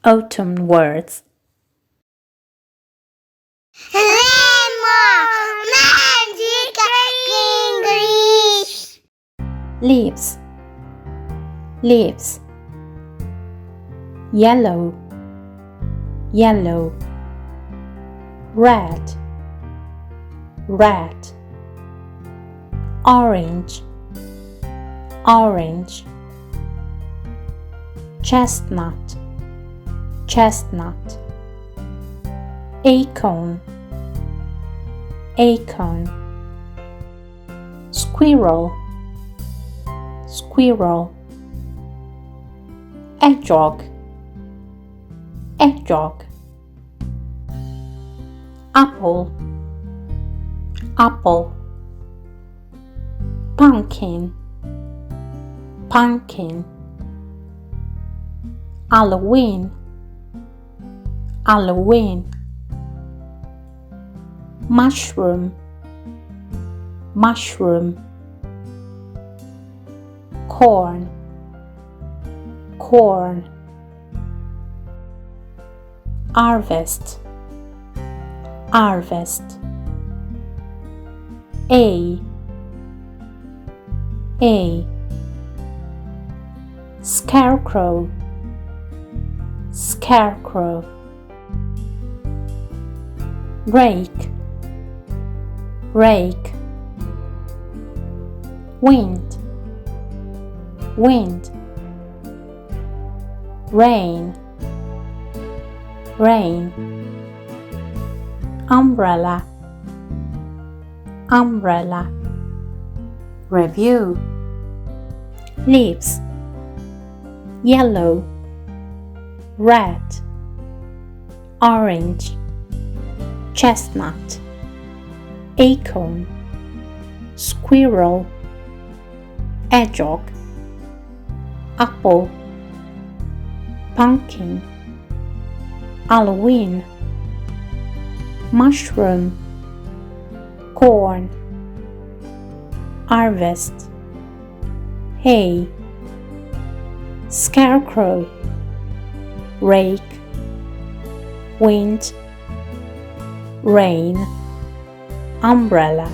autumn words. Magic English. Leaves, leaves. Yellow, yellow. Red, red. Orange, orange. Chestnut, chestnut. Acorn, acorn. Squirrel, squirrel. Hedgehog, hedgehog. Apple, apple. Pumpkin, pumpkin. Halloween, Halloween. Mushroom, mushroom. Corn, corn. Harvest, harvest. A, scarecrow, scarecrow. Rake, rake. Wind, wind. Rain, rain. Umbrella, umbrella. Review. Leaves, yellow, red, orange. Chestnut, acorn. Squirrel, hedgehog. Apple, pumpkin. Halloween, mushroom. Corn, harvest. Hay, scarecrow. Rake, wind. Rain, umbrella.